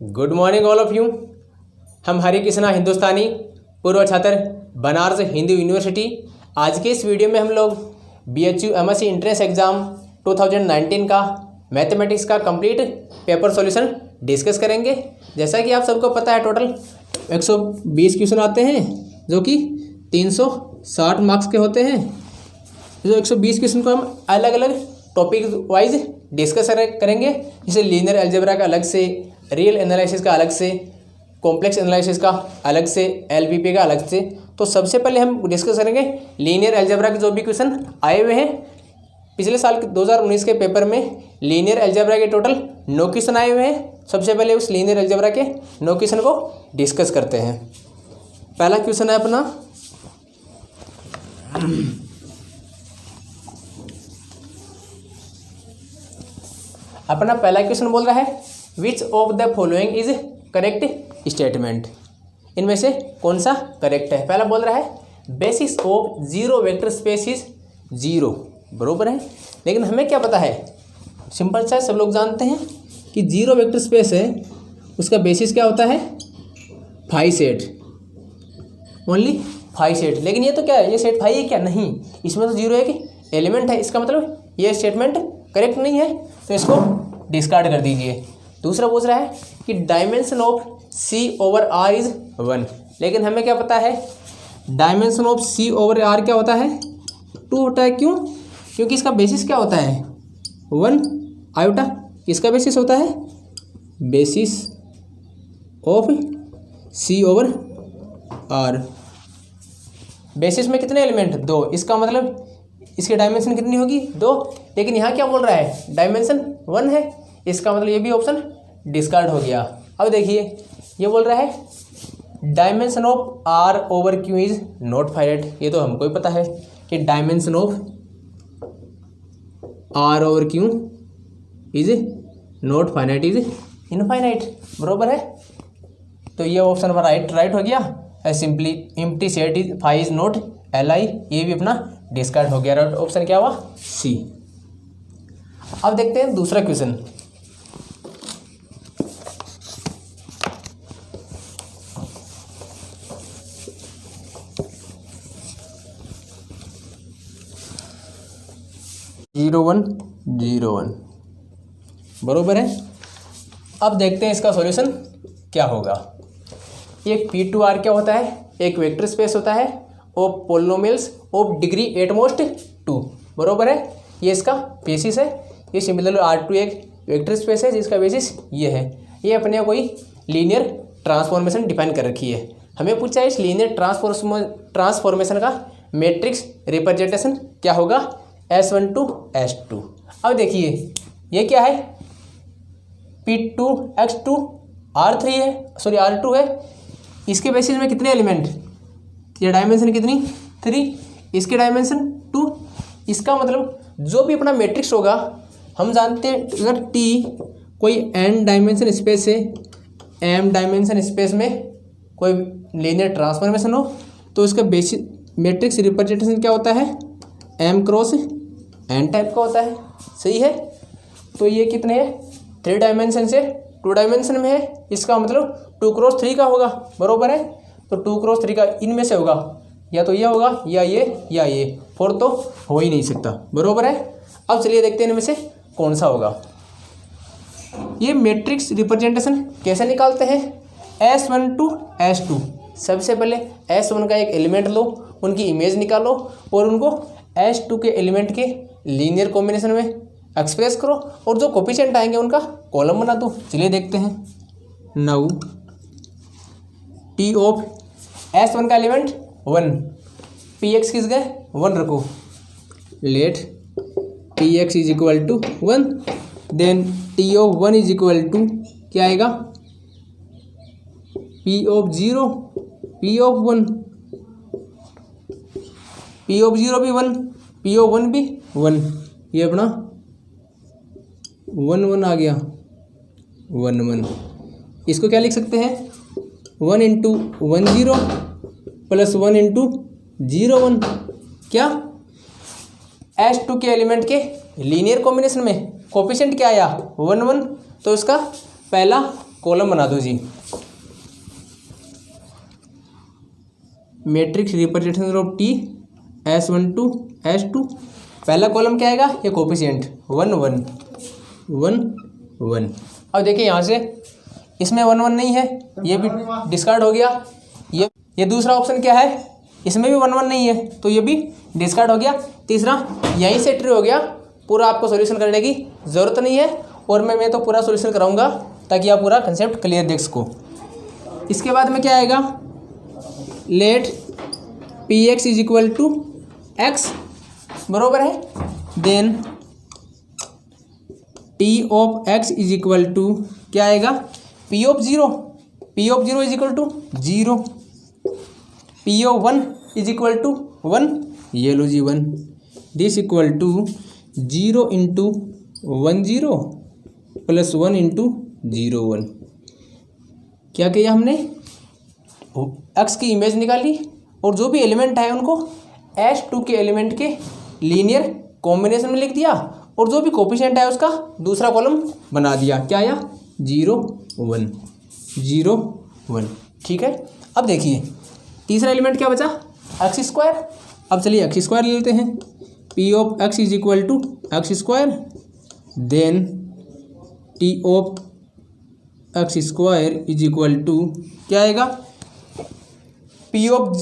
Good morning all of you. हम हरि कृष्णा हिंदुस्तानी पूर्व छात्र बनारस हिंदू यूनिवर्सिटी। आज के इस वीडियो में हम लोग BHU MSc एंट्रेंस एग्ज़ाम 2019 का मैथमेटिक्स का कंप्लीट पेपर सॉल्यूशन डिस्कस करेंगे। जैसा कि आप सबको पता है टोटल 120 क्वेश्चन आते हैं जो कि 360 मार्क्स के होते हैं। जो 120 क्वेश्चन को हम अलग अलग टॉपिक वाइज डिस्कस करेंगे, जैसे लीनियर अलजेब्रा का अलग से, रियल एनालिसिस का अलग से, कॉम्प्लेक्स एनालिसिस का अलग से, LPP का अलग से। तो सबसे पहले हम डिस्कस करेंगे लीनियर अलजेब्रा के जो भी क्वेश्चन आए हुए हैं। पिछले साल 2019 के पेपर में लीनियर अलजेब्रा के टोटल 9 क्वेश्चन आए हुए हैं। सबसे पहले उस लीनियर अलजेब्रा के 9 क्वेश्चन को डिस्कस करते हैं। पहला क्वेश्चन है अपना पहला क्वेश्चन बोल रहा है which of the following is correct statement. इनमें से कौन सा करेक्ट है। पहला बोल रहा है basis of zero vector space is zero, बरोबर है। लेकिन हमें क्या पता है, सिंपल सा सब लोग जानते हैं कि जीरो वेक्टर स्पेस है, उसका बेसिस क्या होता है 5 सेट, ओनली 5 सेट। लेकिन ये तो क्या है, ये सेट 5 है क्या, नहीं, इसमें तो जीरो एक एलिमेंट है। इसका मतलब ये स्टेटमेंट करेक्ट नहीं है, तो इसको डिस्कार्ड कर दीजिए। दूसरा पूछ रहा है कि डायमेंशन ऑफ C/R इज 1। लेकिन हमें क्या पता है डायमेंशन ऑफ C/R क्या होता है 2 होता है। क्यों? क्योंकि इसका बेसिस क्या होता है 1 आयोटा। इसका बेसिस होता है बेसिस ऑफ C/R। बेसिस में कितने एलिमेंट 2, इसका मतलब इसकी डायमेंशन कितनी होगी 2। लेकिन यहाँ क्या बोल रहा है डायमेंशन 1 है, इसका मतलब ये भी ऑप्शन डिस्कार्ड हो गया। अब देखिए ये बोल रहा है dimension of R/Q is not finite. ये तो हमको ही पता है कि dimension of R/Q is not finite, is infinite, बरोबर है। तो ये ऑप्शन हमारा राइट हो गया। Simply empty set is 5 is not Li, ये भी अपना डिस्कार्ड हो गया। राइट ऑप्शन क्या हुआ C। अब देखते हैं दूसरा क्वेश्चन। जीरो वन बरोबर है। अब देखते हैं इसका सॉल्यूशन क्या होगा। एक P2R क्या होता है, एक वेक्टर स्पेस होता है of polynomials of degree at most 2, बरोबर है। ये इसका बेसिस है। ये सिमिलर R2 एक वेक्टर स्पेस है जिसका बेसिस ये है। ये अपने कोई लीनियर ट्रांसफॉर्मेशन डिफाइन कर रखी है। हमें पूछा है इस लीनियर ट्रांसफॉर्मेशन का मैट्रिक्स रिप्रेजेंटेशन क्या होगा S1 to S2। अब देखिए ये क्या है P2X2 R3 है, सॉरी R2 है। इसके बेसिस में कितने एलिमेंट, ये डायमेंशन कितनी 3, इसके डायमेंशन 2। इसका मतलब जो भी अपना मैट्रिक्स होगा, हम जानते हैं अगर T कोई n डायमेंशन स्पेस है, m डायमेंशन स्पेस में कोई लीनियर ट्रांसफॉर्मेशन हो, तो इसका बेसिस मैट्रिक्स रिप्रेजेंटेशन क्या होता है m क्रॉस n टाइप का होता है, सही है। तो ये कितने हैं 3 डायमेंशन से 2 डायमेंशन में है, इसका मतलब 2 क्रॉस 3 का होगा, बरोबर है। तो 2 क्रॉस 3 का इनमें से होगा, या तो ये होगा या ये 4 तो हो ही नहीं सकता, बरोबर है। अब चलिए देखते हैं इनमें से कौन सा होगा। ये मैट्रिक्स रिप्रेजेंटेशन कैसे निकालते हैं S1 to S2। सबसे पहले S1 का एक एलिमेंट लो, उनकी इमेज निकालो और उनको S2 के एलिमेंट के लीनियर कॉम्बिनेशन में एक्सप्रेस करो और जो कोफिशिएंट आएंगे उनका कॉलम बना दो। चलिए देखते हैं। नाउ T ऑफ S1 का एलिमेंट 1, Px किस गए 1 रखो। Let Px is equal to 1, then T of 1 is equal to क्या आएगा P of 0, P of 1, P of 0 भी 1, P ऑफ 1 भी 1। ये अपना 1 आ गया 1। इसको क्या लिख सकते हैं 1 इंटू 1 0 प्लस 1 इंटू 0 1। क्या S2 के एलिमेंट के लीनियर कॉम्बिनेशन में कोफिशिएंट क्या आया 1 1, तो इसका पहला कॉलम बना दो जी। Matrix representation of T S12 S2। पहला कॉलम क्या आएगा, ये कोफिशिएंट 1 1 1 1। अब देखिए यहाँ से इसमें 1 1 नहीं है, ये भी डिस्कार्ड हो गया। ये दूसरा ऑप्शन क्या है, इसमें भी 1 1 नहीं है, तो ये भी डिस्कार्ड हो गया। तीसरा यहीं से ट्रू हो गया, पूरा आपको सॉल्यूशन करने की ज़रूरत नहीं है, और मैं तो पूरा सॉल्यूशन कराऊंगा ताकि आप पूरा कंसेप्ट क्लियर देख सको। इसके बाद में क्या आएगा, let P X is equal to X बरोबर है, then T of X is equal to क्या आएगा, P of zero is equal to 0, P of 1 is equal to 1, ये लो जी 1, this equal to 0 into 1 0 plus 1 into 0 1। क्या किया हमने, एक्स की इमेज निकाली और जो भी एलिमेंट है उनको S2 के एलिमेंट के लीनियर कॉम्बिनेशन में लिख दिया, और जो भी कोफिशिएंट है उसका दूसरा कॉलम बना दिया। क्या आया, 0 1 0 1। ठीक है, अब देखिए तीसरा एलिमेंट क्या बचा, एक्स स्क्वायर। अब चलिए एक्स स्क्वायर ले लेते हैं, P of X is equal to X square, then T of X square is equal to क्या आएगा, P of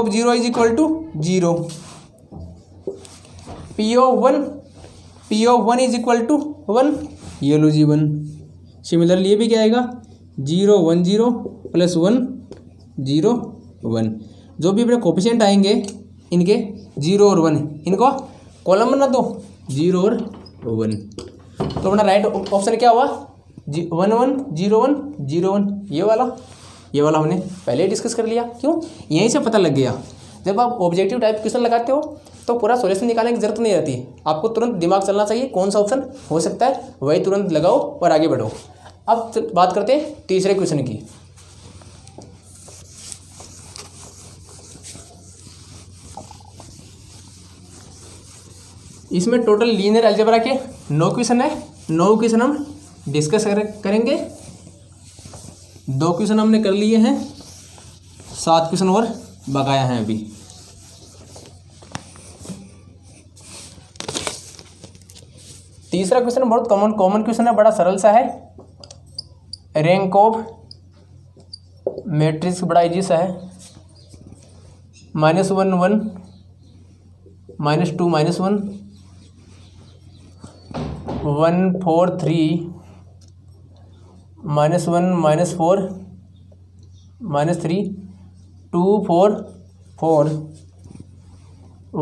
zero is equal to 0, P of 1 is equal to 1, ये लो जी 1। सिमिलरली ये भी क्या आएगा, 0 1 0 प्लस 1 0 1। जो भी अपने कोफिशिएंट आएंगे इनके 0 और 1, इनको कॉलम बना दो 0 और 1। तो अपना राइट ऑप्शन क्या हुआ, 1 1 0 1 0 1। ये वाला हमने पहले ही डिस्कस कर लिया। क्यों, यहीं से पता लग गया। जब आप ऑब्जेक्टिव टाइप क्वेश्चन लगाते हो तो पूरा सॉल्यूशन निकालने की जरूरत नहीं रहती, आपको तुरंत दिमाग चलना चाहिए कौन सा ऑप्शन हो सकता है, वही तुरंत लगाओ और आगे बढ़ो। अब बात करते हैं तीसरे क्वेश्चन की। इसमें टोटल लीनियर अलजेब्रा के 9 क्वेश्चन है। 9 क्वेश्चन हम डिस्कस करेंगे। 2 क्वेश्चन हमने कर लिए हैं, 7 क्वेश्चन और बकाया हैं अभी। तीसरा क्वेश्चन बहुत कॉमन क्वेश्चन है, बड़ा सरल सा है। रैंक ऑफ मैट्रिक्स बड़ा इजी सा है, -1 1 -2 -1 1 4 3 -1 -4 -3 2 4 4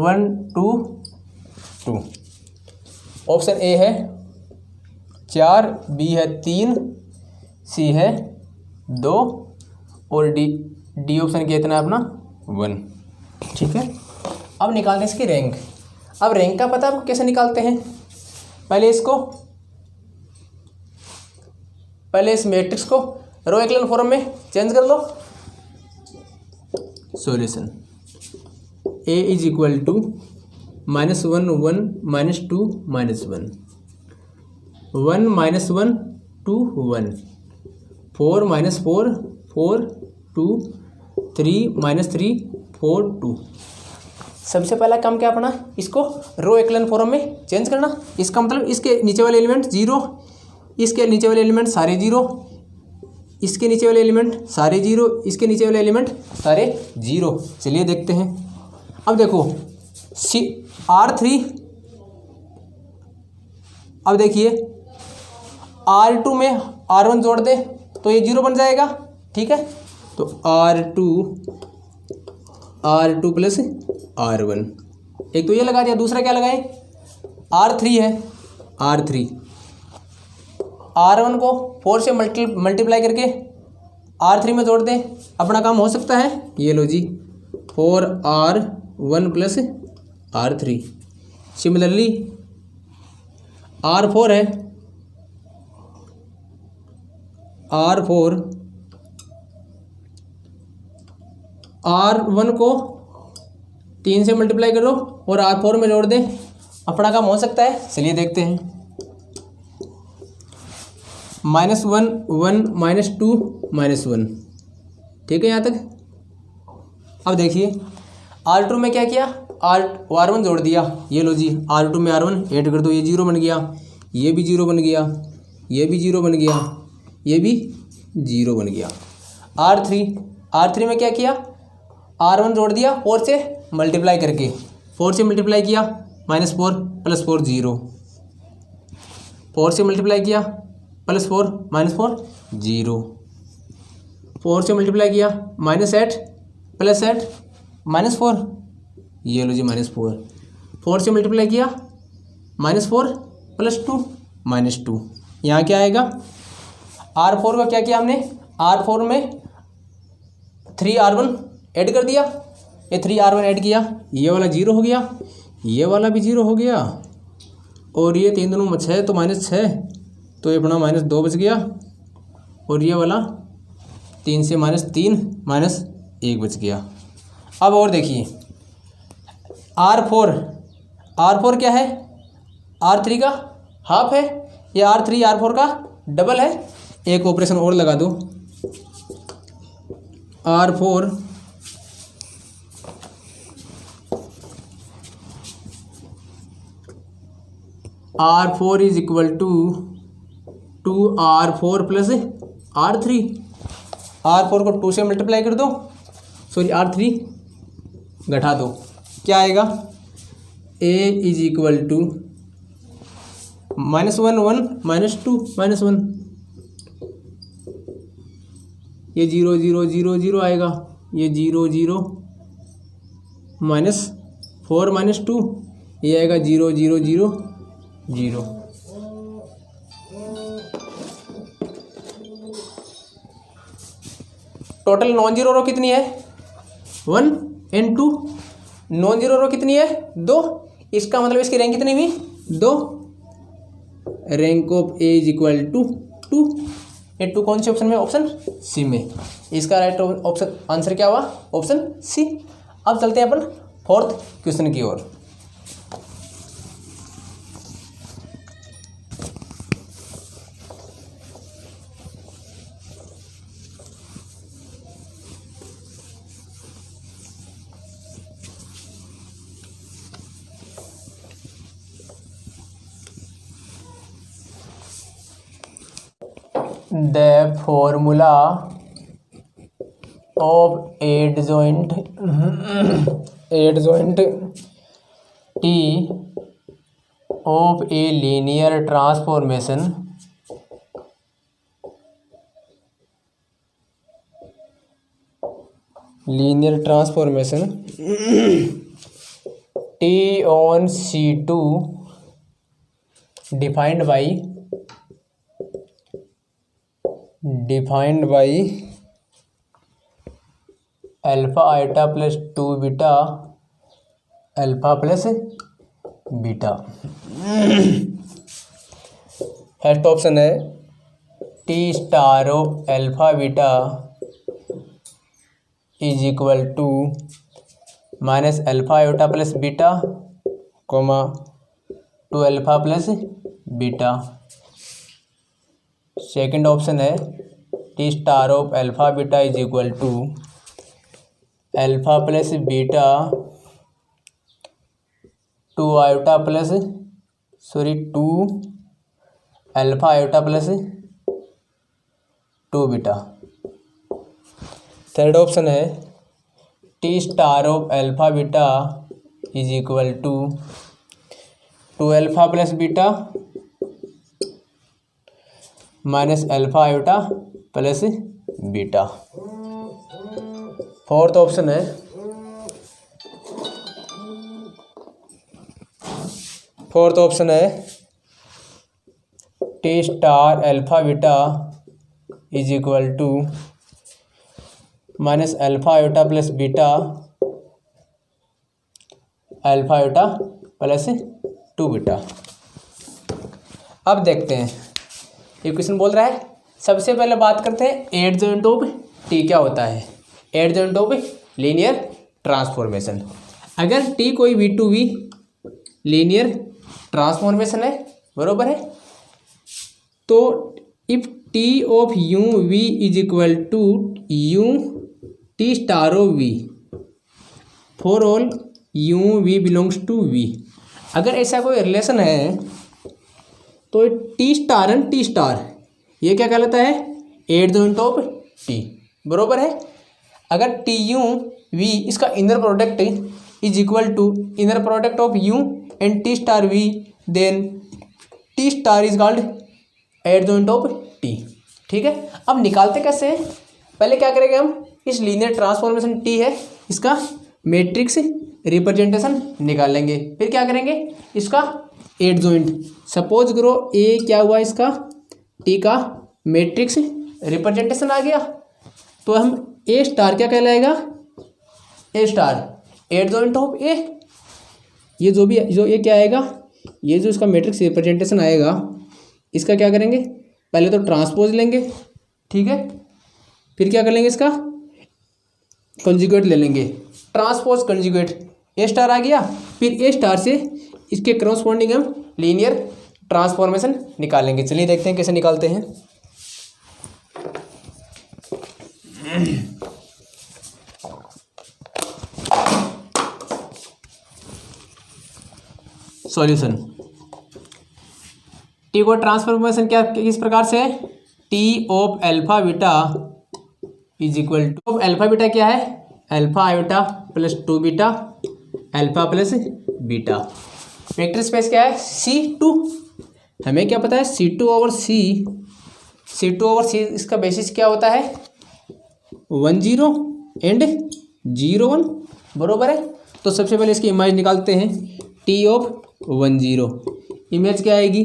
1 2 2। ऑप्शन ए है 4, बी है 3, सी है 2 और डी ऑप्शन कितना है अपना 1। ठीक है, अब निकालते हैं इसकी रैंक। अब रैंक का पता आपको कैसे निकालते हैं, पहले इस मैट्रिक्स को रो एक्लन फॉर्म में चेंज कर लो। Solution A is equal to -1 1 -2 -1 1 -1 2 1 4 -4 4 2 3 -3 4 2। सबसे पहला काम क्या अपना, इसको रो एक्लन फॉर्म में चेंज करना। इसका मतलब इसके नीचे वाले एलिमेंट 0, इसके नीचे वाले एलिमेंट सारे 0, इसके नीचे वाले एलिमेंट सारे 0, इसके नीचे वाले एलिमेंट सारे 0। चलिए देखते हैं। अब देखो R3, अब देखिए R2 में R1 जोड़ दे तो ये 0 बन जाएगा। ठीक है, तो R2 प्लस R1, एक तो ये लगा दिया, दूसरा क्या लगाए, R3 है, R1 को 4 से मल्टीप्लाई करके R3 में जोड़ दें, अपना काम हो सकता है। ये लो जी 4R1 plus R3। Similarly R4 है, R1 को 3 से मल्टीप्लाई करो और R4 में जोड़ दें, अपना काम हो सकता है। चलिए देखते हैं। -1 1 -2 -1। ठीक है यहाँ तक। अब देखिए R2 में क्या किया, R1 जोड़ दिया, ये लो जी R2 में R1 ऐड कर दो, ये 0 बन गया, ये भी 0 बन गया, ये भी 0 बन गया, ये भी 0 बन गया। R3 में क्या किया, R1 जोड़ दिया 4 से मल्टीप्लाई करके, 4 से मल्टीप्लाई किया -4 + 4 0, 4 से मल्टीप्लाई किया +4 -4 0, 4 से मल्टीप्लाई किया -8 + 8 -4, ये लो जी -4, 4 से मल्टीप्लाई किया -4 + 2 -2। यहाँ क्या आएगा, R4 का क्या किया हमने, R4 में 3R1 ऐड कर दिया, ये 3R1 ऐड किया, ये वाला 0 हो गया, ये वाला भी 0 हो गया, और ये 3 दूनी 6 तो -6, तो ये अपना -2 बच गया, और ये वाला 3 से -3 -1 बच गया। अब और देखिए R4 क्या है, R3 का हाफ है, ये R3 R4 का डबल है। एक ऑपरेशन और लगा दो, R4 = 2R4 + R3, R4 को 2 से मल्टीप्लाई कर दो, सॉरी R3 घटा दो, क्या आएगा, A = -1 1 -2 -1, ये 0 0 0 0 आएगा, ये 0 0 -4 -2, ये आएगा 0 0 0 0। टोटल नॉन जीरो रो कितनी है, 1 and 2, नॉन जीरो रो कितनी है, 2, इसका मतलब इसकी रैंक कितनी हुई, 2, रैंक ऑफ A = 2। ये 2 कौन से ऑप्शन में, ऑप्शन सी में, इसका राइट ऑप्शन आंसर क्या हुआ, ऑप्शन सी। अब चलते हैं अपन 4th क्वेश्चन की ओर। The formula of adjoint T of a linear transformation T on C2 defined by alpha eta plus 2 beta alpha plus beta। First option है T star of alpha beta is equal to minus alpha iota plus beta comma 2 alpha plus beta. Second option है T star of alpha beta is equal to alpha plus beta 2 iota plus 2 alpha iota plus 2 beta. Third option है T star of alpha beta is equal to 2 alpha plus beta minus alpha iota plus beta. Fourth option है T star alpha beta is equal to minus alpha iota plus beta alpha iota plus 2 beta. अब देखते हैं ये question बोल रहा है, सबसे पहले बात करते हैं एडजॉइंट ऑफ टी क्या होता है। एडजॉइंट ऑफ लीनियर ट्रांसफॉर्मेशन, अगर टी कोई V2V लीनियर ट्रांसफॉर्मेशन है, बरोबर है, तो if T of U V is equal to U T star of V for all U V belongs to V. अगर ऐसा कोई रिलेशन है तो T star and T star ये क्या कहलाता है, एडजॉइंट ऑफ टी, बरोबर है। अगर टी यू वी इसका inner product is equal to inner product of U and T star V, then T star is called adjoint of T. ठीक है, अब निकालते कैसे हैं, पहले क्या करेंगे हम, इस लीनियर ट्रांसफॉर्मेशन टी है इसका मैट्रिक्स रिप्रेजेंटेशन निकाल लेंगे। फिर क्या करेंगे, इसका एडजॉइंट, सपोज करो ए क्या हुआ, इसका टी का मैट्रिक्स रिप्रेजेंटेशन आ गया, तो हम ए स्टार क्या कहलाएगा, ए स्टार एडजॉइंट ऑफ ए। ये जो ये क्या आएगा, ये जो इसका मैट्रिक्स रिप्रेजेंटेशन आएगा इसका क्या करेंगे, पहले तो ट्रांसपोज लेंगे, ठीक है, फिर क्या कर लेंगे, इसका कंजुगेट ले लेंगे, ट्रांसपोज कंजुगेट, ए स्टार आ गया, फिर ए स्टार से इसके करस्पॉन्डिंग हम लीनियर ट्रांसफॉर्मेशन निकालेंगे। चलिए देखते हैं कैसे निकालते हैं। सॉल्यूशन, टी को ट्रांसफॉर्मेशन क्या किस प्रकार से है, T of alpha beta is equal to, alpha beta क्या है, alpha iota plus 2 beta alpha plus beta. Vector space क्या है, C2, हमें क्या पता है C2 ओवर C इसका बेसिस क्या होता है 1 0 एंड 0 1, बरोबर है। तो सबसे पहले इसकी इमेज निकालते हैं, टी ऑफ 1 0, इमेज क्या आएगी,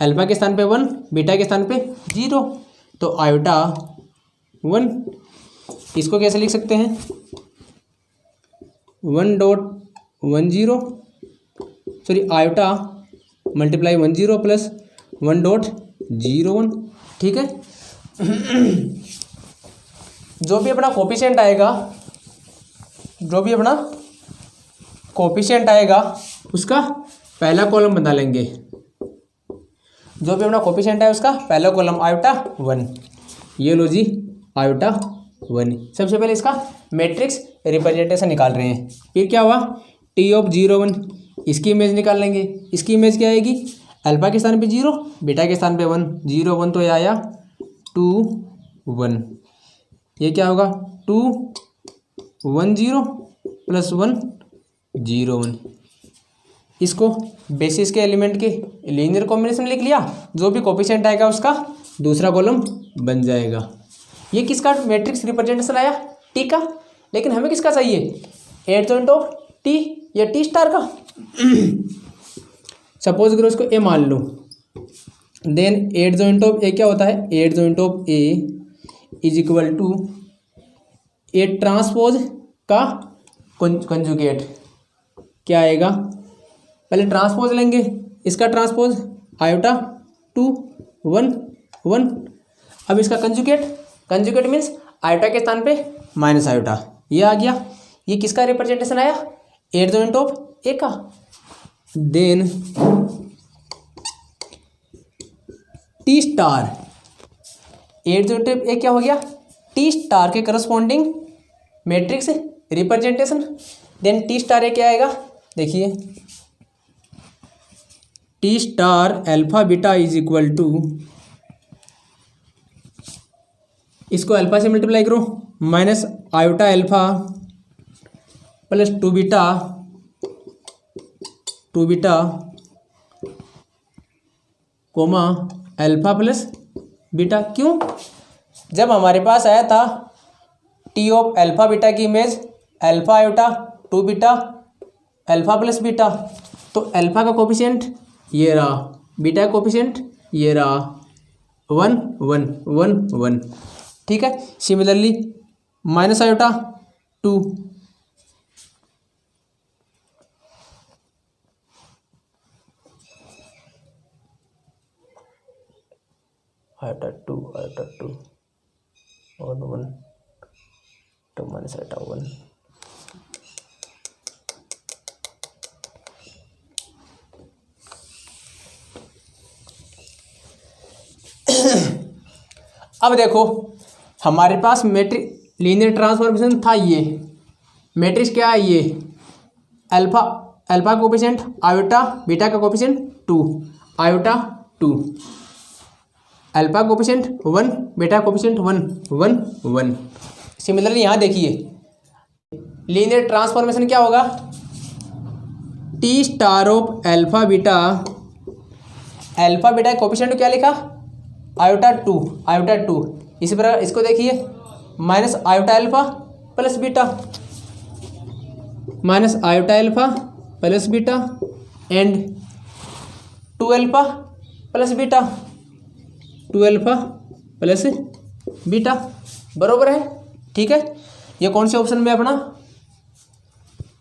अल्फा के स्थान पे 1 बीटा के स्थान पे 0, तो आयोटा 1, इसको कैसे लिख सकते हैं 1.10 सॉरी आयोटा मल्टीप्लाई 1 0 प्लस 1.01, ठीक है। जो भी अपना कोफिशिएंट आएगा उसका पहला कॉलम बना लेंगे, जो भी अपना कोफिशिएंट है उसका पहला कॉलम आयोटा 1, ये लो जी आयोटा 1। सबसे पहले इसका मैट्रिक्स रिप्रेजेंटेशन निकाल रहे हैं, फिर क्या हुआ टी ऑफ 0 1, इसकी इमेज निकाल लेंगे, इसकी इमेज क्या आएगी, अल्फा के स्थान पे 0 बीटा के स्थान पे 1 0 1, तो ये आया 2 1, ये क्या होगा 2 1 0 प्लस 1 0 1, इसको बेसिस के एलिमेंट के लीनियर कॉम्बिनेशन लिख लिया, जो भी कोफिशिएंट आएगा उसका दूसरा कॉलम बन जाएगा। ये किसका मैट्रिक्स रिप्रेजेंटेशन आया, टी का, लेकिन हमें किसका चाहिए, एडजॉइंट ऑफ टी या टी स्टार का। सपोज करो इसको ए मान लो, देन एडजॉइंट ऑफ ए क्या होता है, adjoint of A is equal to A transpose का कंजुगेट, क्या आएगा, पहले ट्रांसपोज लेंगे, इसका ट्रांसपोज आयोटा 2 1 1, अब इसका कंजुगेट मीन्स आयोटा के स्थान पे माइनस आयोटा, ये आ गया। ये किसका रिप्रेजेंटेशन आया, एडजॉइंट ऑफ ए का। Then T star, adjoint of A क्या हो गया, टी स्टार के corresponding matrix representation. Then T star A क्या आएगा, देखिए T star alpha beta is equal to, इसको अल्फा से मल्टीप्लाई करो, minus iota alpha plus 2 beta comma alpha plus beta. क्यों, जब हमारे पास आया था टी ऑफ अल्फा बीटा की image alpha iota 2 beta alpha plus beta, तो अल्फा का कोफिशिएंट ये रहा, बीटा का कोफिशिएंट ये रहा 1 1 1 1, ठीक है। सिमिलरली माइनस आयोटा 2, आयोटा 2 1 1 तो माइनस आयोटा 1, अब देखो हमारे पास मैट्रिक्स लीनियर ट्रांसफॉर्मेशन था, ये मैट्रिक्स क्या है, ये अल्फा कोफिशिएंट आयोटा बीटा का coefficient 2 iota 2, alpha coefficient 1 beta coefficient 1 1 1। Similarly यहाँ देखिए लीनियर ट्रांसफॉर्मेशन क्या होगा, T star of alpha beta coefficient क्या लिखा, आयोटा 2। इसी प्रकार इसको देखिए minus iota alpha plus beta, minus iota alpha plus beta and 2 alpha plus beta, 2 alpha plus beta, बरोबर है। ठीक है, ये कौन से ऑप्शन में अपना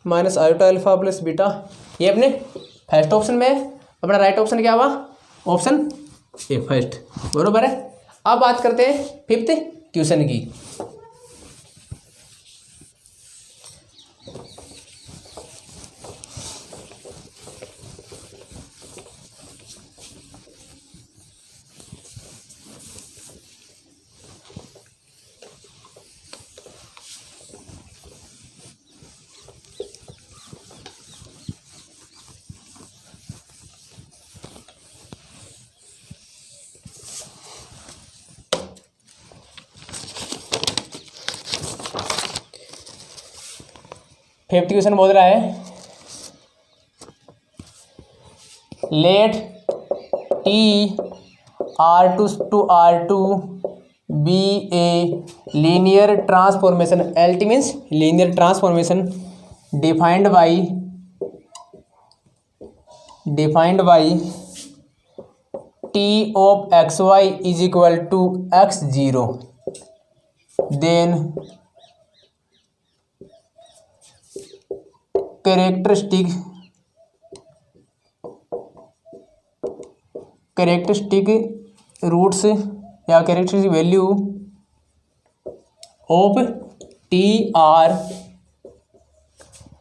minus iota alpha plus beta, ये अपने फर्स्ट ऑप्शन में है। अपना राइट ऑप्शन क्या हुआ, ऑप्शन ए फर्स्ट, बरोबर है। अब बात करते हैं फिफ्थ क्वेश्चन की। फिफ्थ क्वेश्चन बोल रहा है let T R2 to R2 be a linear transformation, LT means linear transformation defined by T of XY is equal to X0, then characteristic roots या characteristic value of T are,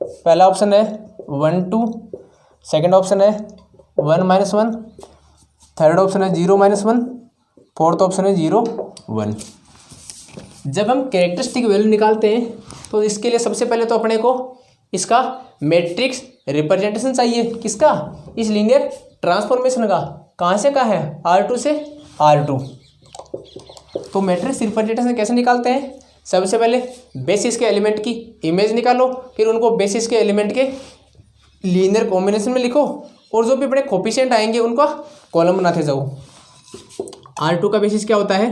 पहला option है 1 2, second option है 1 -1, third option है 0 -1, fourth option है 0 1। जब हम characteristic value निकालते हैं तो इसके लिए सबसे पहले तो अपने को इसका मैट्रिक्स रिप्रेजेंटेशन चाहिए, किसका, इस लीनियर ट्रांसफॉर्मेशन का। कहाँ से कहाँ है, R2 से R2। तो मैट्रिक्स रिप्रेजेंटेशन कैसे निकालते हैं, सबसे पहले बेसिस के एलिमेंट की इमेज निकालो, फिर उनको बेसिस के एलिमेंट के लीनियर कॉम्बिनेशन में लिखो और जो भी अपने कोफिशिएंट आएंगे उनका कॉलम बनाते जाओ। R2 का बेसिस क्या होता है,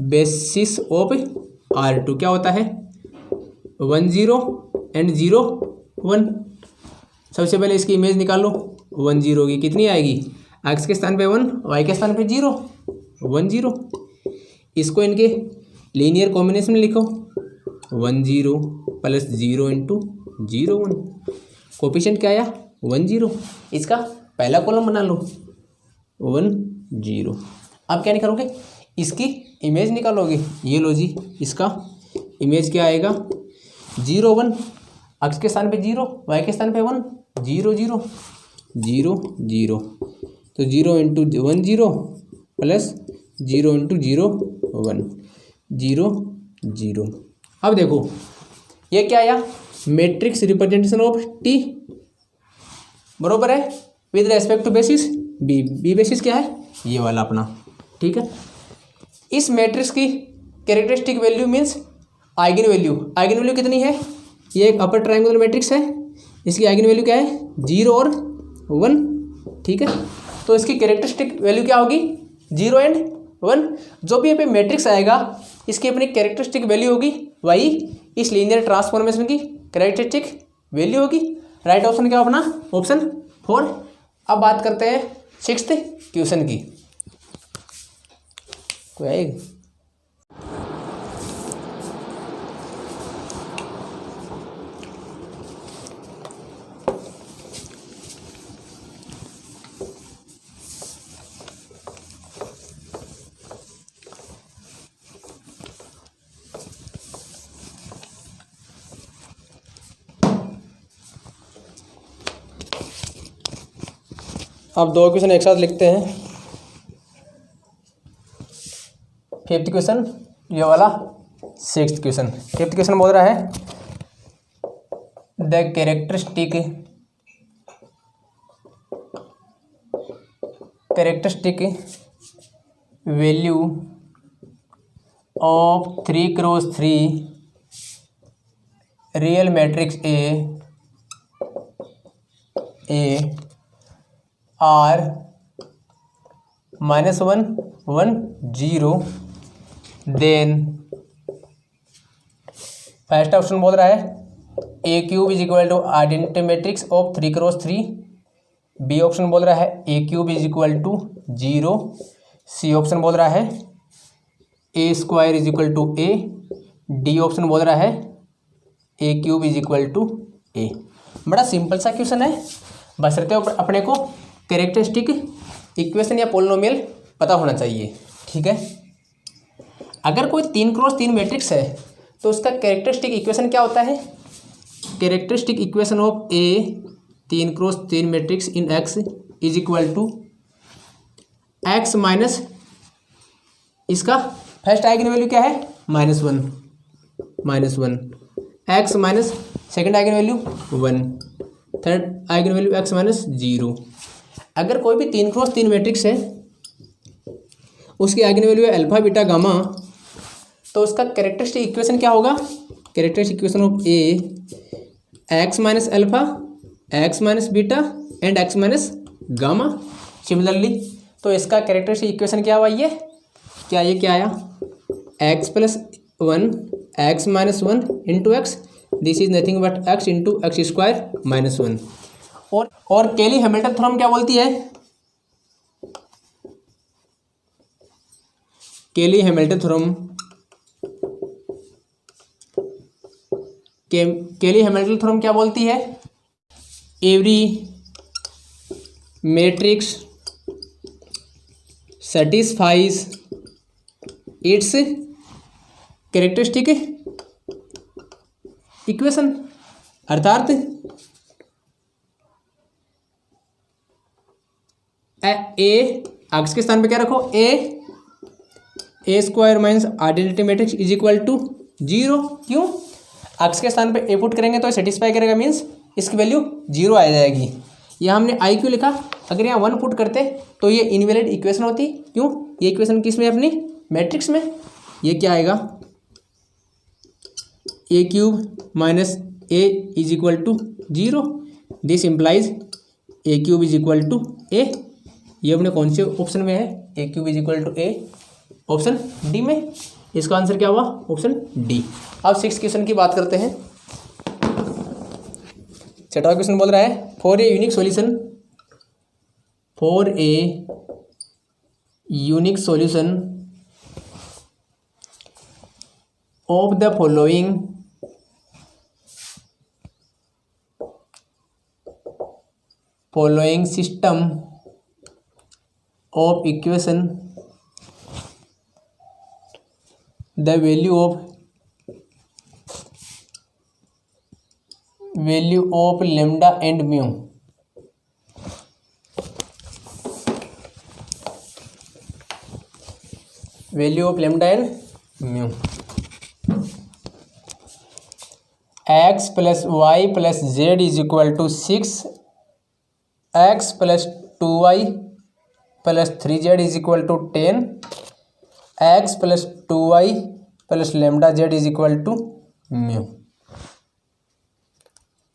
बेसिस ऑफ R2 क्या होता है 1 0 एंड 0 1। सबसे पहले इसकी इमेज निकालो, 1 0 की कितनी आएगी, x के स्थान पे 1, y के स्थान पे 0 1 0। इसको इनके लीनियर कॉम्बिनेशन में लिखो 1 0 प्लस 0 इंटू 0 1, कोफिशिएंट क्या आया 1 0। इसका पहला कॉलम बना लो 1 0। अब क्या निकालोगे, इसकी इमेज निकालोगे, ये लो जी, इसका इमेज क्या आएगा 0 1, x के स्थान पे 0, y के स्थान पे 1 0 0 0 0। तो 0 इंटू 1 0 प्लस 0 इंटू 0 1 0 0। अब देखो ये क्या आया, मैट्रिक्स रिप्रेजेंटेशन ऑफ टी, बरोबर है, with respect to basis B basis क्या है ये वाला अपना। ठीक है, इस मैट्रिक्स की characteristic value means eigen value कितनी है, ये एक अपर ट्रायंगुलर मैट्रिक्स है, इसकी आइगन वैल्यू क्या है 0 और 1। ठीक है, तो इसकी कैरेक्टरिस्टिक वैल्यू क्या होगी 0 एंड 1। जो भी यहाँ पे मैट्रिक्स आएगा इसकी अपनी कैरेक्टरिस्टिक वैल्यू होगी, वही इस लीनियर ट्रांसफॉर्मेशन की कैरेक्टरिस्टिक वैल्यू होगी। राइट ऑप्शन क्या अपना, ऑप्शन 4। अब बात करते हैं सिक्स्थ क्वेश्चन की। कोई आएगा, अब दो क्वेश्चन एक साथ लिखते हैं। फिफ्थ क्वेश्चन, ये वाला सिक्स्थ क्वेश्चन। फिफ्थ क्वेश्चन बोल रहा है the characteristic value of 3x3 real matrix A are -1 1 0, then first option बोल रहा है A cube is equal to identity matrix of 3x3। B option बोल रहा है A cube is equal to 0। C option बोल रहा है A square is equal to A. D option बोल रहा है A cube is equal to A. बड़ा सिंपल सा क्वेश्चन है, बस रहते हो अपने को कैरेक्टरिस्टिक इक्वेशन या पोलिनोमियल पता होना चाहिए। ठीक है, अगर कोई 3x3 मैट्रिक्स है तो उसका कैरेक्टरिस्टिक इक्वेशन क्या होता है? Characteristic equation of A 3x3 matrix in x is equal to x minus इसका फर्स्ट आइगन वैल्यू क्या है? -1 x minus second eigen value 1, third eigen value x minus 0। अगर कोई भी 3x3 मैट्रिक्स है, उसकी आइगन वैल्यू है अल्फा बीटा गामा, तो उसका कैरेक्टरिस्टिक इक्वेशन क्या होगा? Characteristic equation of A x minus alpha, x minus beta and x minus gamma. Similarly तो इसका कैरेक्टरिस्टिक इक्वेशन क्या हुआ? ये क्या आया? X plus 1 x minus 1 into x, this is nothing but x into x square minus 1। और केली Hamilton theorem क्या बोलती है? केली हैमिल्टन थ्योरम क्या बोलती है? Every matrix satisfies its characteristic equation, अर्थात ए एक्स के स्थान पे क्या रखो? A square minus identity matrix is equal to 0। क्यों? एक्स के स्थान पे ए पुट करेंगे तो सेटिस्फाई करेगा, मीन्स इसकी वैल्यू 0 आ जाएगी। यहाँ हमने आई क्यों लिखा? अगर यहाँ 1 पुट करते तो ये इनवैलिड इक्वेशन होती। क्यों? ये इक्वेशन किस में? अपनी मैट्रिक्स में। ये क्या आएगा? A cube minus A is equal to 0, this implies A cube is equal to A. ये अपने कौन से ऑप्शन में है? A cube is equal to A, option D में। इसका आंसर क्या हुआ? Option D. अब 6th क्वेश्चन की बात करते हैं। 6वां क्वेश्चन बोल रहा है for a unique solution of the following system of equation, the value of lambda and mu x plus y plus z is equal to 6, x plus 2y plus 3z is equal to 10, x plus 2y plus lambda z is equal to mu।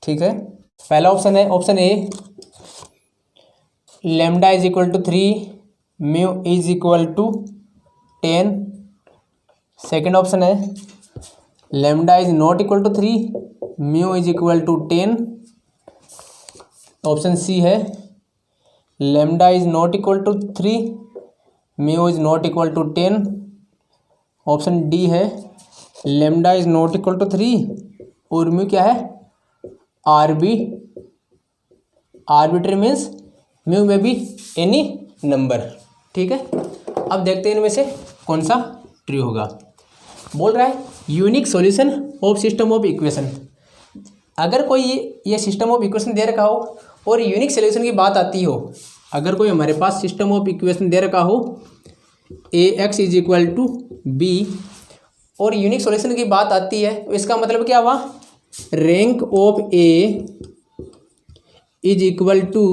ठीक है, पहला option है option A, lambda is equal to 3, mu is equal to 10। Second option है lambda is not equal to 3, mu is equal to 10। Option C है lambda is not equal to 3, mu is not equal to 10। Option D है lambda is not equal to 3 और mu क्या है? Arbitrary means mu में भी any number. ठीक है, अब देखते हैं इनमें से कौन सा ट्रू होगा। बोल रहा है unique solution of system of equation. अगर कोई ये सिस्टम ऑफ इक्वेशन दे रखा हो और यूनिक सॉल्यूशन की बात आती हो, अगर कोई हमारे पास सिस्टम ऑफ इक्वेशन दे रखा हो A X is equal to B और यूनिक सॉल्यूशन की बात आती है तो इसका मतलब क्या हुआ, rank of A is equal to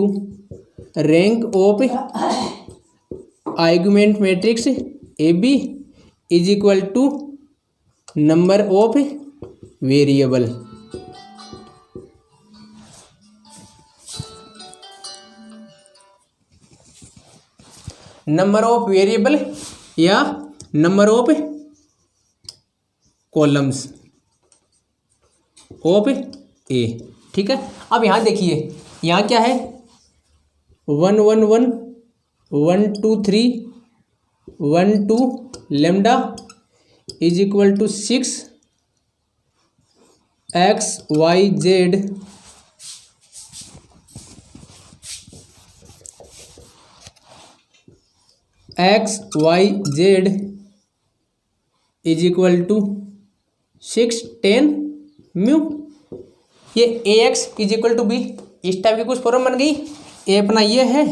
rank of argument matrix A B is equal to number of variable. Number of variable या number of columns of A. ठीक है, अब यहाँ देखिए यहाँ क्या है 1 1 1 1 2 3 1 2 lambda is equal to 6 X Y Z X Y Z is equal to 6 10 mu. ये A X is equal to B इस टाइप की कुछ फॉर्म बन गई। ए अपना ये है,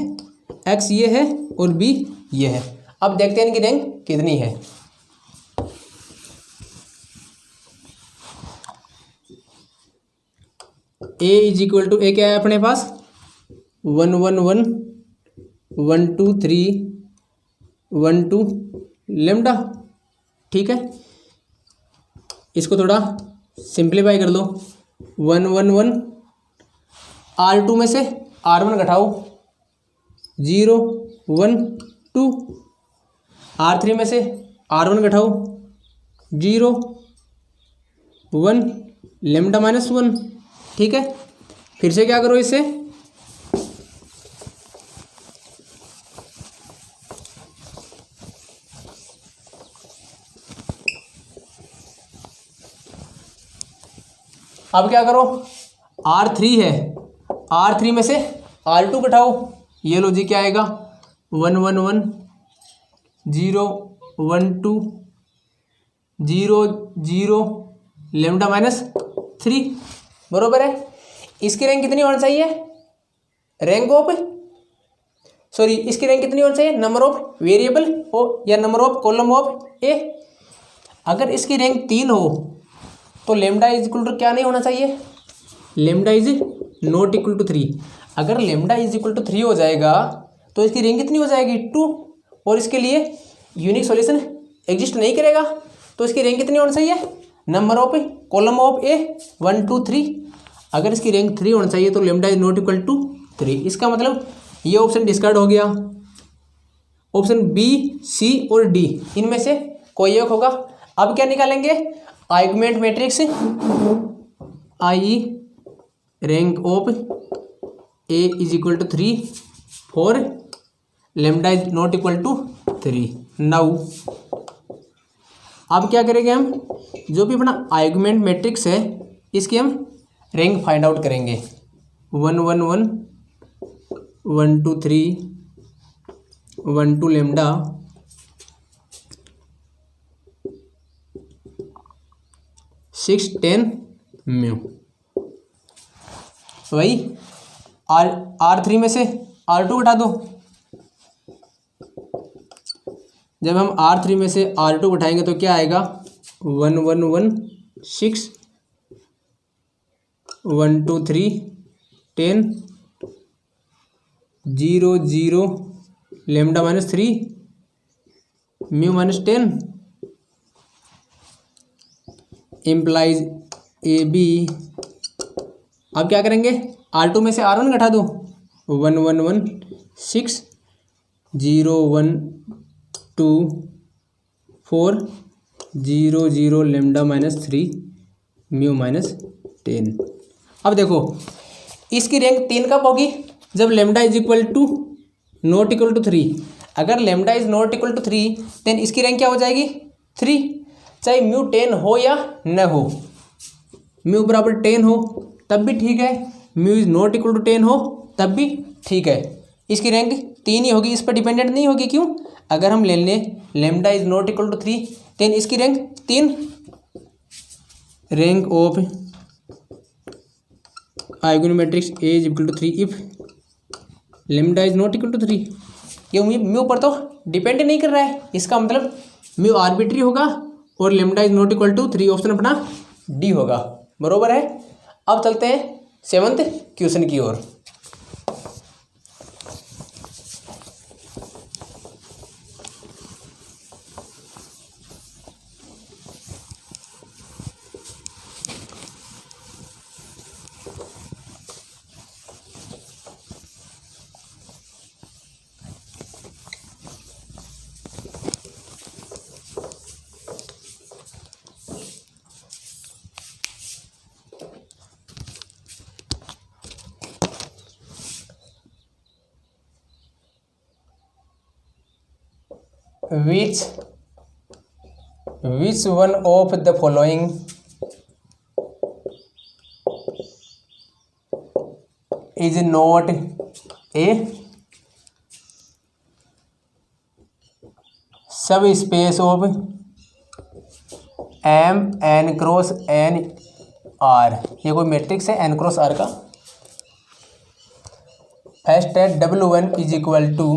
एक्स ये है और बी ये है। अब देखते हैं इनकी रैंक कितनी है। ए इज इक्वल टू ए क्या है अपने पास 1 1 1 1 2 3 1 2 लेमडा। ठीक है, इसको थोड़ा सिंप्लीफाई कर लो 1 1 1 R2 में से R1 घटाओ 0 1 2 R3 में से R1 घटाओ 0 1 लेमडा माइनस 1। ठीक है, फिर से क्या करो इसे अब क्या करो R3 है, R3 में से R2 घटाओ, ये लो जी क्या आएगा 1 1 1 0 1 2 0 0 लेमडा माइनस 3 बरोबर है। इसकी रैंक कितनी होनी चाहिए, रैंक ऑफ सॉरी इसकी रैंक कितनी होनी चाहिए, नंबर ऑफ वेरिएबल हो या नंबर ऑफ कॉलम ऑफ ए। अगर इसकी रैंक 3 हो तो लेमडा इज इक्वल टू क्या नहीं होना चाहिए, lambda is not equal to 3। अगर लेमडा इज इक्वल टू 3 हो जाएगा तो इसकी रैंक कितनी हो जाएगी 2 और इसके लिए यूनिक सॉल्यूशन एग्जिस्ट नहीं करेगा। तो इसकी रैंक कितनी होनी चाहिए, नंबर ऑफ कॉलम ऑफ ए 1 2 3। अगर इसकी रैंक 3 होना चाहिए तो lambda is not equal to 3। इसका मतलब ये ऑप्शन डिस्कार्ड हो गया। ऑप्शन बी सी और डी इनमें से कोई एक होगा। अब क्या निकालेंगे, argument matrix I rank of A is equal to 3 for lambda is not equal to 3। Now अब क्या करेंगे, हम जो भी अपना आर्गुमेंट मैट्रिक्स है इसकी हम रैंक फाइंड आउट करेंगे 1 1 1 1 2 3 1 2 लेमडा 6 10 म्यू। वही R3 में से R2 उठा दो। जब हम R3 में से R2 उठाएंगे तो क्या आएगा 1 1 1 6 1 2 3 10 0 0 lambda minus 3 mu minus 10 implies A B. अब क्या करेंगे, R2 में से R1 घटा दो 1 1 1 6 0 1 2 4 0 0 लेमडा माइनस 3 म्यू माइनस 10। अब देखो इसकी रैंक 3 कब होगी, जब lambda is equal to not equal to 3। अगर lambda is not equal to 3 then इसकी रैंक क्या हो जाएगी 3, चाहे म्यू 10 हो या न हो। म्यू बराबर 10 हो तब भी ठीक है, mu is not equal to 10 हो तब भी ठीक है। इसकी रैंक 3 ही होगी, इस पर डिपेंडेंट नहीं होगी। क्यों, अगर हम ले लें lambda is not equal to 3 then इसकी rank 3। Rank of argument matrix A is equal to 3 if lambda is not equal to 3। ये म्यू पर तो डिपेंड नहीं कर रहा है, इसका मतलब म्यू आर्बिट्री होगा और lambda is not equal to 3, option अपना डी होगा, बरोबर है। अब चलते हैं 7th क्वेश्चन की ओर। which one of the following is not a subspace of M n cross n r। ये कोई मैट्रिक्स है n क्रॉस r का। फर्स्ट है W1 इज इक्वल टू,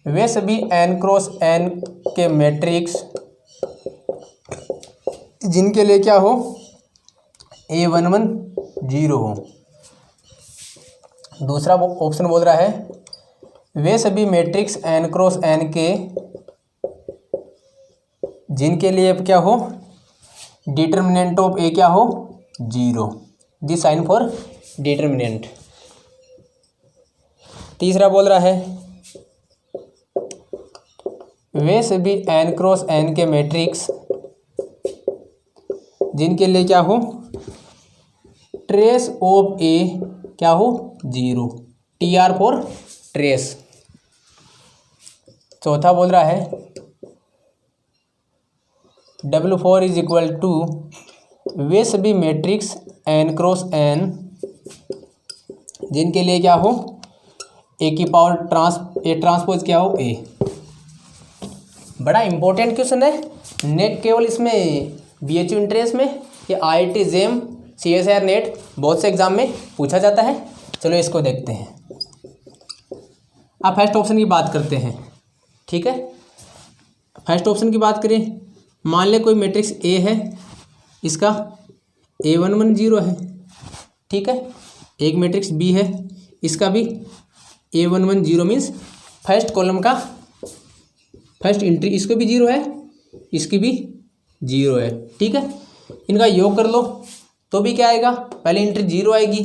वे सभी n क्रॉस n के मैट्रिक्स जिनके लिए क्या हो, A11 0 हो। दूसरा ऑप्शन बोल रहा है वे सभी मैट्रिक्स n क्रॉस n के जिनके लिए क्या हो, डिटर्मिनेंट ऑफ A क्या हो, 0, दी साइन फॉर डिटर्मिनेंट। तीसरा बोल रहा है वे सभी n क्रॉस n के मैट्रिक्स जिनके लिए क्या हो, ट्रेस ऑफ A क्या हो, 0, TR फॉर ट्रेस। चौथा बोल रहा है W4 इज इक्वल टू, वे सभी मैट्रिक्स n क्रॉस n जिनके लिए क्या हो, A की पावर A ट्रांसपोज क्या हो, A। बड़ा इंपॉर्टेंट क्वेश्चन है, नेट केवल इसमें BHU इंट्रेंस में, ये IIT JEM CSIR नेट बहुत से एग्जाम में पूछा जाता है। चलो इसको देखते हैं। अब फर्स्ट ऑप्शन की बात करते हैं, ठीक है। फर्स्ट ऑप्शन की बात करें, मान ले कोई मैट्रिक्स A है, इसका A11 0 है, ठीक है। एक मैट्रिक्स B है, इसका भी A11 0 मीन्स फर्स्ट कॉलम का फर्स्ट एंट्री इसको भी 0 है, इसकी भी 0 है, ठीक है। इनका योग कर लो तो भी क्या आएगा, पहले एंट्री 0 आएगी।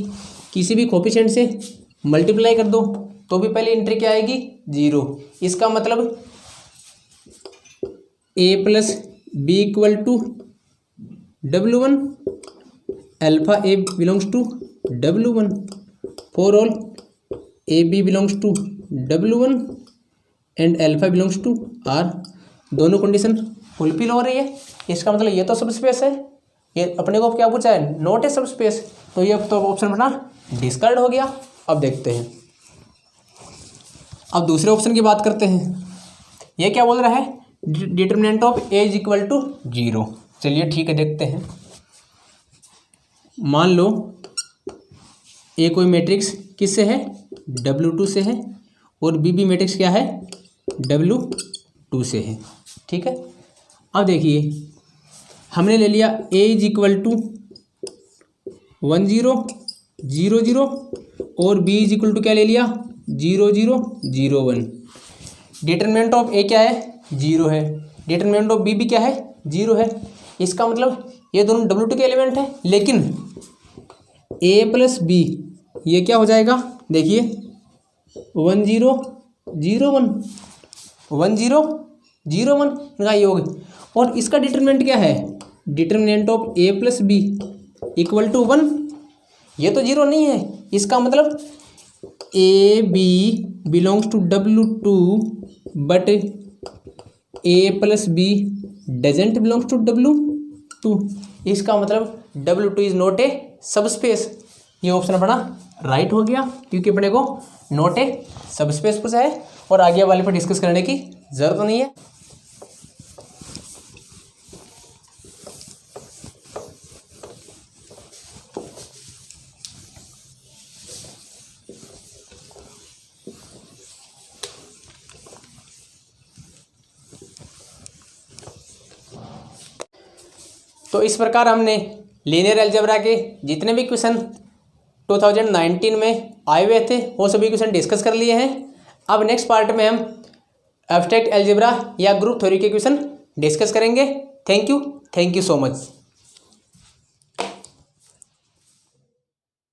किसी भी कोफिशिएंट से मल्टीप्लाई कर दो तो भी पहले एंट्री क्या आएगी, 0। इसका मतलब A plus B equal to W1, alpha A belongs to W1 for all A B belongs to W1 and alpha belongs to R। दोनों कंडीशन फुलफिल हो रही है, इसका मतलब ये तो सब स्पेस है। ये अपने को क्या पूछा है, नॉट ए सब स्पेस, तो ये तो ऑप्शन अपना डिस्कार्ड हो गया। अब देखते हैं, अब दूसरे ऑप्शन की बात करते हैं। ये क्या बोल रहा है, determinant of A is equal to 0। चलिए ठीक है, देखते हैं। मान लो A कोई मैट्रिक्स किससे है, W2 से है, और B भी मैट्रिक्स क्या है, W2 से है, ठीक है। अब देखिए हमने ले लिया A इज इक्वल टू 1 0 0 0 और B इज इक्वल टू क्या ले लिया, 0 0 0 1। डिटर्मिनेंट ऑफ A क्या है, 0 है, डिटर्मिनेंट ऑफ B भी क्या है, 0 है। इसका मतलब ये दोनों W2 के एलिमेंट है, लेकिन A प्लस B ये क्या हो जाएगा, देखिए 1 0 0 1 1 0 0 1 इनका योग, और इसका डिटर्मिनेंट क्या है, determinant of A plus B equal to 1। ये तो 0 नहीं है, इसका मतलब A B belongs to W2 but A plus B doesn't belongs to W2। इसका मतलब W2 इज नॉट ए सब स्पेस। ये ऑप्शन अपना राइट हो गया, क्योंकि अपने को नॉट ए सब स्पेस पूछा है और आगे वाले पर डिस्कस करने की जरूरत नहीं है। तो इस प्रकार हमने लीनियर अलजेब्रा के जितने भी क्वेश्चन 2019 में आए हुए थे वो सभी क्वेश्चन डिस्कस कर लिए हैं। अब नेक्स्ट पार्ट में हम एब्स्ट्रैक्ट अलजेब्रा या ग्रुप थ्योरी के क्वेश्चन डिस्कस करेंगे। Thank you so much.